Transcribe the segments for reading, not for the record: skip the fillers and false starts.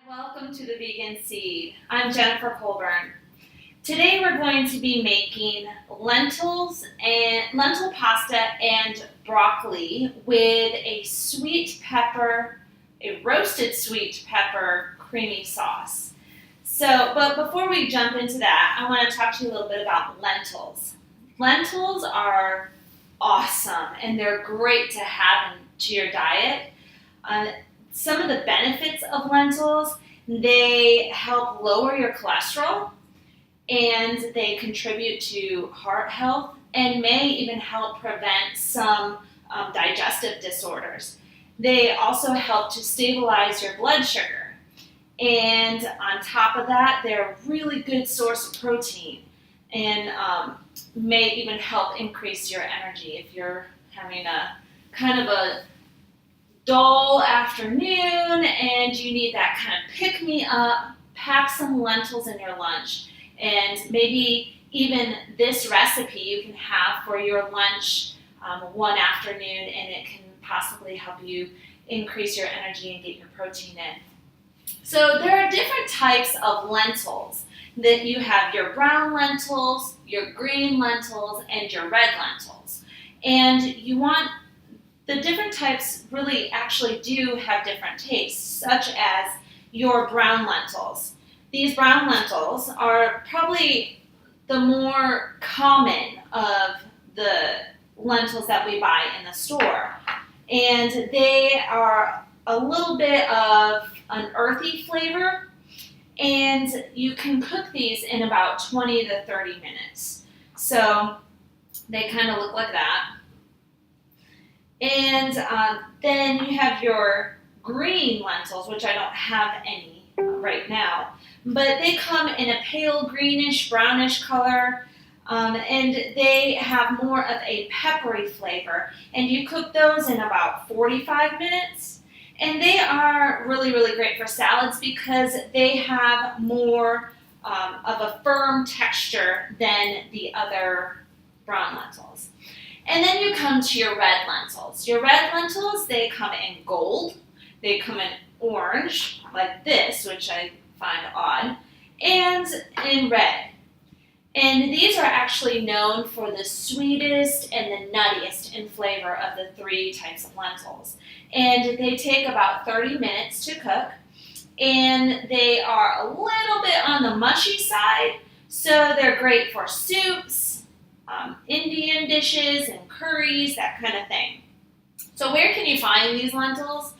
Welcome to the Vegan Seed. I'm Jennifer Colburn. Today we're going to be making lentils and lentil pasta and broccoli with a roasted sweet pepper creamy sauce. But before we jump into that, I want to talk to you a little bit about lentils. Lentils are awesome and they're great to have into your diet. Some of the benefits of lentils, they help lower your cholesterol and they contribute to heart health and may even help prevent some digestive disorders. They also help to stabilize your blood sugar. And on top of that, they're a really good source of protein and may even help increase your energy if you're having a kind of a dull afternoon and you need that kind of pick-me-up. Pack some lentils in your lunch, and maybe even this recipe you can have for your lunch one afternoon, and it can possibly help you increase your energy and get your protein in. So there are different types of lentils. That you have your brown lentils, your green lentils, and your red lentils. And you want the different types really actually do have different tastes, such as your brown lentils. These brown lentils are probably the more common of the lentils that we buy in the store. And they are a little bit of an earthy flavor, and you can cook these in about 20 to 30 minutes. So they kind of look like that. And then you have your green lentils, which I don't have any right now, but they come in a pale greenish, brownish color, and they have more of a peppery flavor. And you cook those in about 45 minutes. And they are really, really great for salads because they have more of a firm texture than the other brown lentils. And then you come to your red lentils. Your red lentils, they come in gold, they come in orange, like this, which I find odd, and in red. And these are actually known for the sweetest and the nuttiest in flavor of the three types of lentils. And they take about 30 minutes to cook, and they are a little bit on the mushy side, so they're great for soups, Indian dishes and curries, that kind of thing. So where can you find these lentils?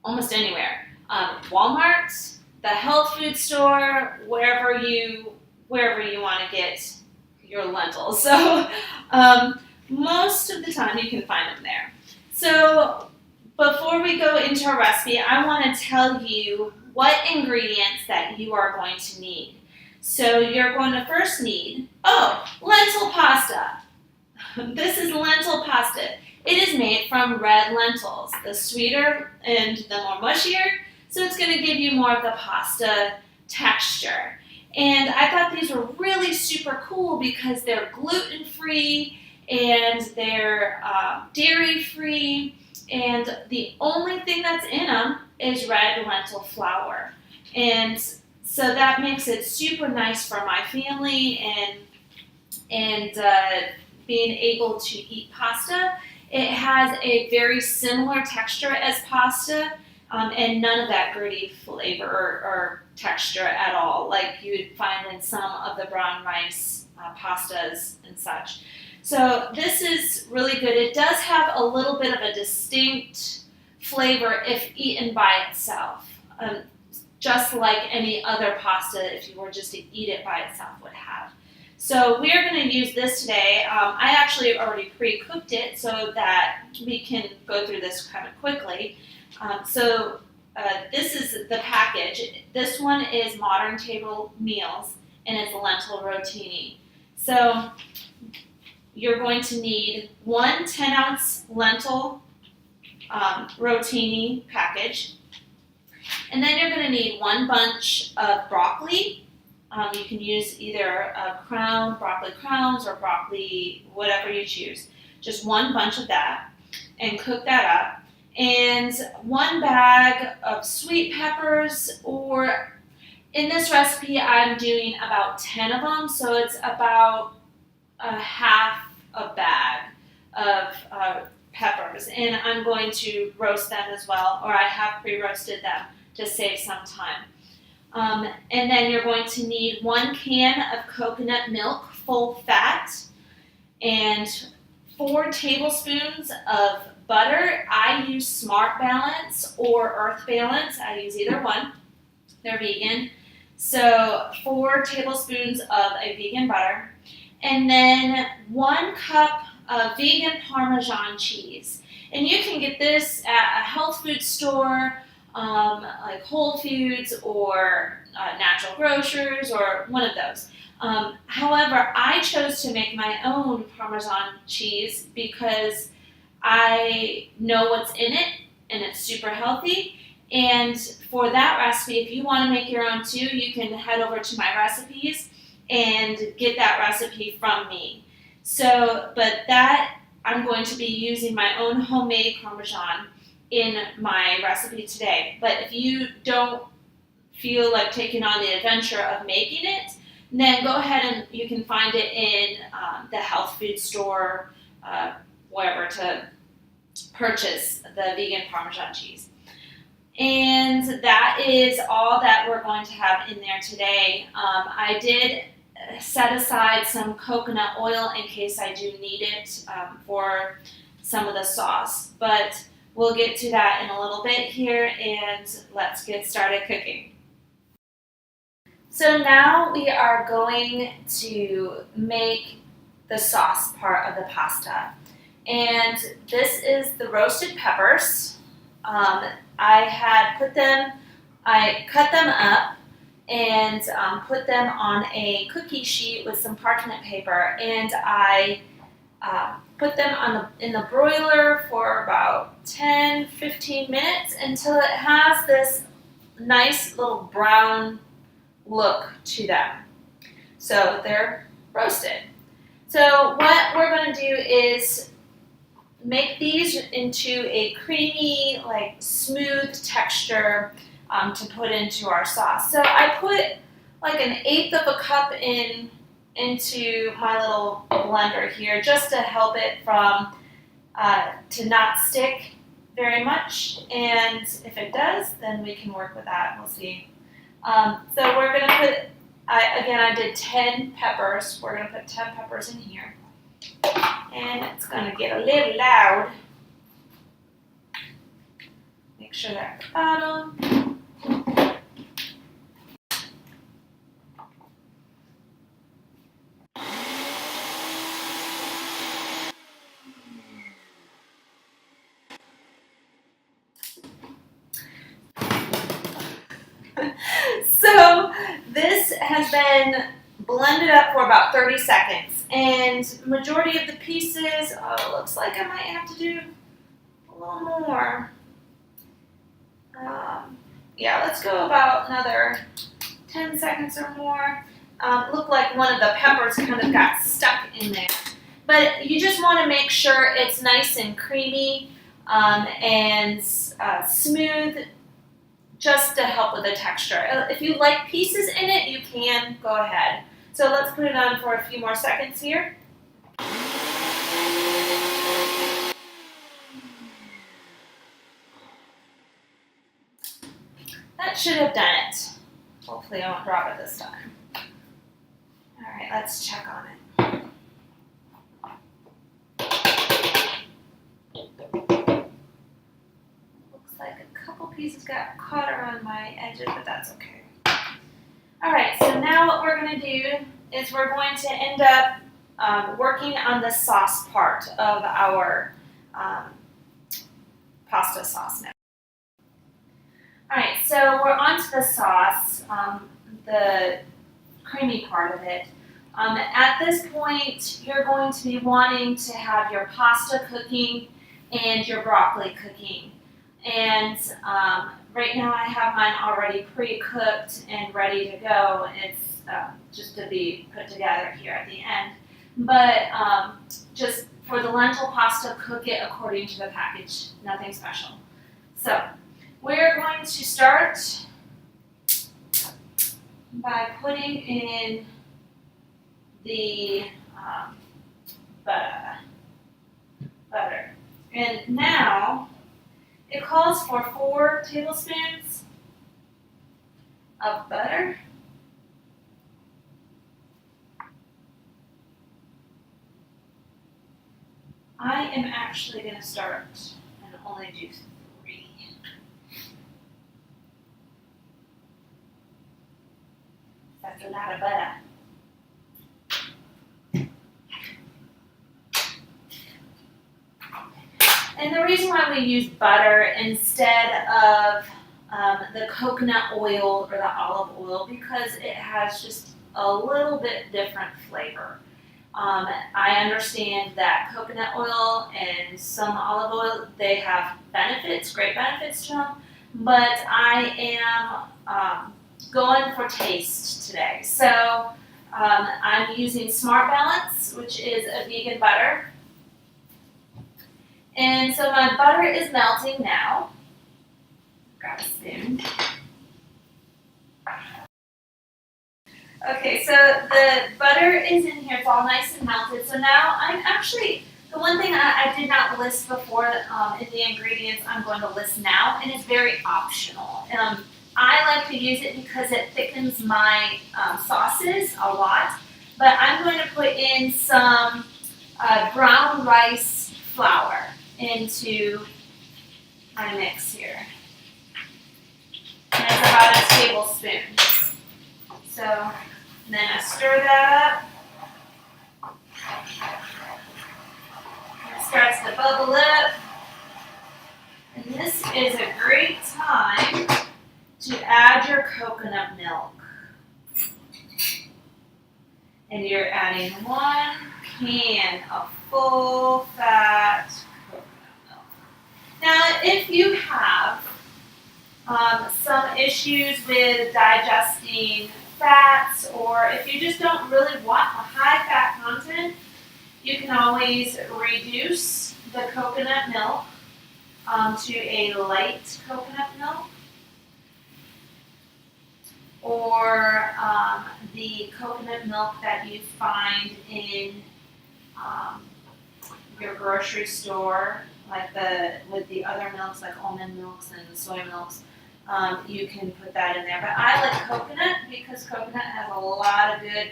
Almost anywhere. Walmart, the health food store, wherever you want to get your lentils. So most of the time you can find them there. So before we go into our recipe, I want to tell you what ingredients that you are going to need. So you're going to first need, lentil pasta. This is lentil pasta. It is made from red lentils, the sweeter and the more mushier, so it's going to give you more of the pasta texture. And I thought these were really super cool because they're gluten-free and they're dairy-free, and the only thing that's in them is red lentil flour. And so that makes it super nice for my family and being able to eat pasta. It has a very similar texture as pasta and none of that gritty flavor or texture at all, like you would find in some of the brown rice pastas and such. So this is really good. It does have a little bit of a distinct flavor if eaten by itself. Just like any other pasta, if you were just to eat it by itself, would have. So we are going to use this today. I actually already pre-cooked it so that we can go through this kind of quickly. This is the package. This one is Modern Table Meals, and it's lentil rotini. So you're going to need one 10-ounce lentil rotini package. And then you're going to need one bunch of broccoli. You can use either broccoli crowns or broccoli, whatever you choose. Just one bunch of that, and cook that up. and 1 bag of sweet peppers, or in this recipe I'm doing about 10 of them, so it's about a half a bag of peppers, and I'm going to roast them as well, or I have pre-roasted them to save some time. And then you're going to need 1 can of coconut milk, full fat, and 4 tablespoons of butter. I use Smart Balance or Earth Balance. I use either one. They're vegan. So 4 tablespoons of a vegan butter. And then 1 cup of vegan Parmesan cheese. And you can get this at a health food store, like Whole Foods or Natural Grocers or one of those. However, I chose to make my own Parmesan cheese because I know what's in it and it's super healthy. And for that recipe, if you want to make your own too, you can head over to my recipes and get that recipe from me. So, but that I'm going to be using my own homemade Parmesan in my recipe today. But if you don't feel like taking on the adventure of making it, then go ahead and you can find it in the health food store, wherever to purchase the vegan Parmesan cheese. And that is all that we're going to have in there today. I did set aside some coconut oil in case I do need it for some of the sauce, but we'll get to that in a little bit here, and let's get started cooking. So now we are going to make the sauce part of the pasta. And this is the roasted peppers. I cut them up and put them on a cookie sheet with some parchment paper, and I put them in the broiler for about 10-15 minutes until it has this nice little brown look to them. So they're roasted. So what we're going to do is make these into a creamy, like smooth texture to put into our sauce. So I put like 1/8 of a cup into my little blender here just to help it from to not stick very much. And if it does, then we can work with that. We'll see. So we're going to put, I did 10 peppers. We're going to put 10 peppers in here. And it's going to get a little loud. Make sure they're at the bottom. So this has been blended up for about 30 seconds, and majority of the pieces, looks like I might have to do a little more. Yeah, let's go about another 10 seconds or more. Looked like one of the peppers kind of got stuck in there. But you just want to make sure it's nice and creamy and smooth, just to help with the texture. If you like pieces in it, you can go ahead. So let's put it on for a few more seconds here. That should have done it. Hopefully I won't drop it this time. All right, let's check on it. Looks like a couple pieces got caught around my edges, but that's okay. All right, so now what we're going to do is we're going to end up working on the sauce part of our pasta sauce now. All right, so we're on to the sauce, the creamy part of it. At this point, you're going to be wanting to have your pasta cooking and your broccoli cooking. And right now I have mine already pre-cooked and ready to go. It's just to be put together here at the end. But just for the lentil pasta, cook it according to the package, nothing special. So we're going to start by putting in the butter. And now it calls for 4 tablespoons of butter. I am actually going to start and only do 3. That's a lot of butter. And the reason why we use butter instead of the coconut oil or the olive oil, because it has just a little bit different flavor. I understand that coconut oil and some olive oil, they have benefits, great benefits to them, but I am going for taste today. So I'm using Smart Balance, which is a vegan butter. And so my butter is melting now. Grab a spoon. Okay, so the butter is in here. It's all nice and melted. So now I'm actually, the one thing I did not list before in the ingredients, I'm going to list now, and it's very optional. I like to use it because it thickens my sauces a lot, but I'm going to put in some brown rice flour into my mix here. And it's about a tablespoon. So then I stir that up. It starts to bubble up. And this is a great time to add your coconut milk. And you're adding 1 can of full fat coconut milk. Now, if you have some issues with digesting fats, or if you just don't really want a high fat content, you can always reduce the coconut milk to a light coconut milk, or the coconut milk that you find in your grocery store, like with the other milks, like almond milks and soy milks. You can put that in there. But I like coconut because coconut has a lot of good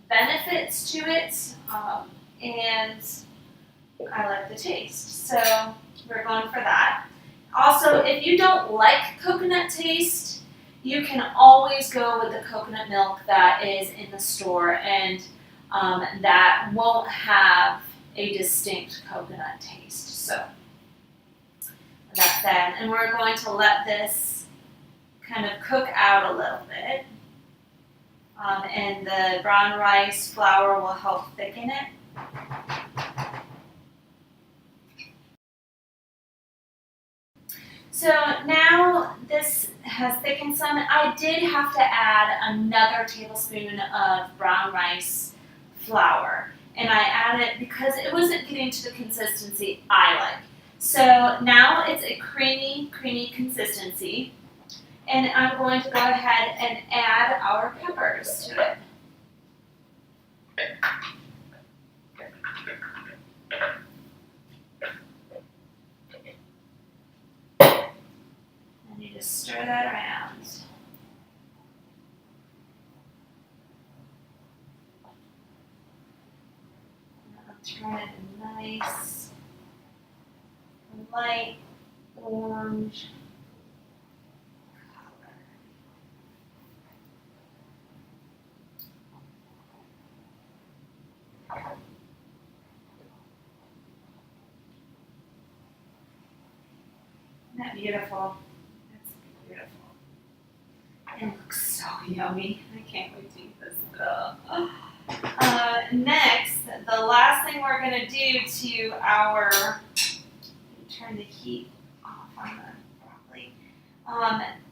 benefits to it, and I like the taste. So we're going for that. Also, if you don't like coconut taste, you can always go with the coconut milk that is in the store, and that won't have a distinct coconut taste. So that's that. And we're going to let this kind of cook out a little bit. And the brown rice flour will help thicken it. So now this has thickened some. I did have to add another tablespoon of brown rice flour. And I added because it wasn't getting to the consistency I like. So now it's a creamy consistency. And I'm going to go ahead and add our peppers to it. And you just stir that around. And I'll turn it a nice light orange. Isn't that beautiful? That's beautiful. It looks so yummy. I can't wait to eat this. Next, the last thing we're going to do to our, turn the heat off on the broccoli.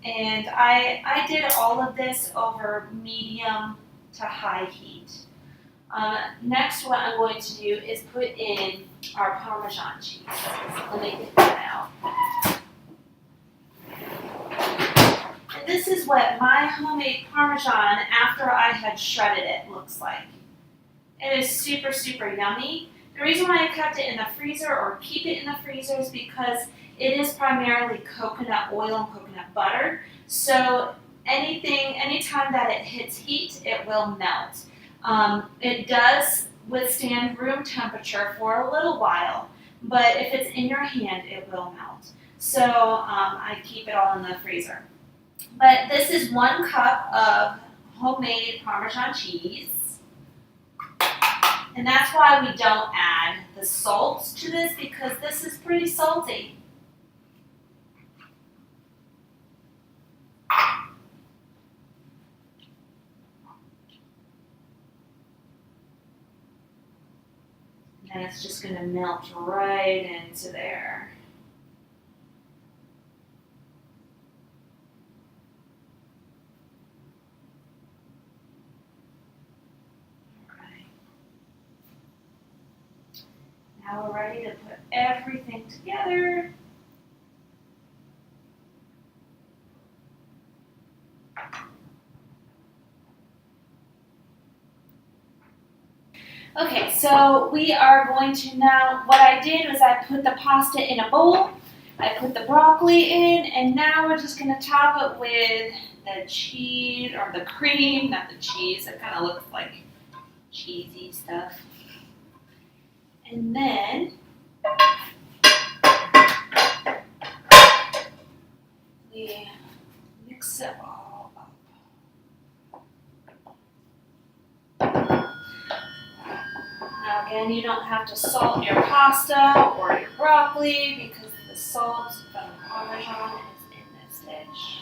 And I did all of this over medium to high heat. Next, what I'm going to do is put in our Parmesan cheese. Let me get that out. this is what my homemade Parmesan after I had shredded it looks like. It is super, super yummy. The reason why I kept it in the freezer or keep it in the freezer is because it is primarily coconut oil and coconut butter. So anytime that it hits heat, it will melt. It does withstand room temperature for a little while, but if it's in your hand, it will melt. So I keep it all in the freezer. But this is 1 cup of homemade Parmesan cheese. And that's why we don't add the salt to this, because this is pretty salty. And it's just going to melt right into there. Now we're ready to put everything together. Okay, so we are going to now, what I did was I put the pasta in a bowl, I put the broccoli in, and now we're just going to top it with the cheese, or the cream, not the cheese, it kind of looks like cheesy stuff. And then we mix it all up. Now again, you don't have to salt your pasta or your broccoli because the salt from Parmesan is in this dish.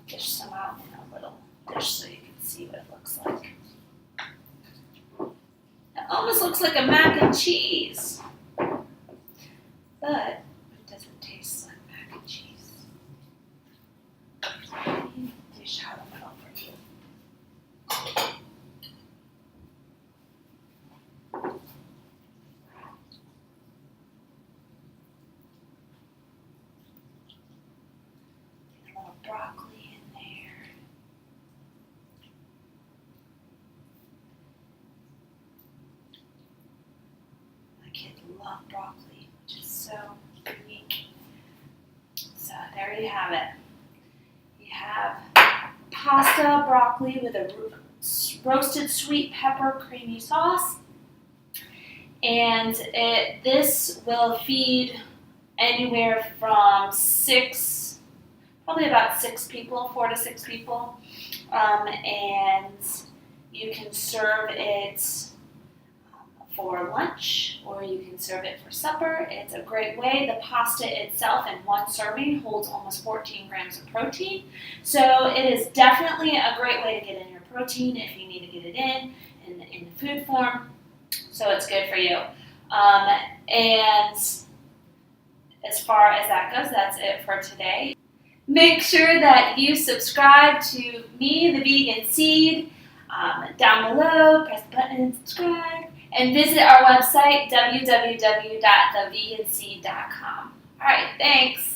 Dish some out in a little dish so you can see what it looks like. It almost looks like a mac and cheese, but it doesn't taste like mac and cheese. Dish out a little for you. Get a little broccoli. Love broccoli, which is so unique. So there you have it. You have pasta broccoli with a roasted sweet pepper creamy sauce, and this will feed anywhere from probably about 6 people, 4 to 6 people, and you can serve it for lunch, or you can serve it for supper. It's a great way. The pasta itself in one serving holds almost 14 grams of protein. So it is definitely a great way to get in your protein if you need to get it in food form. So it's good for you. And as far as that goes, that's it for today. Make sure that you subscribe to me, the Vegan Seed, down below. Press the button and subscribe. And visit our website, www.theveganseed.com. All right, thanks.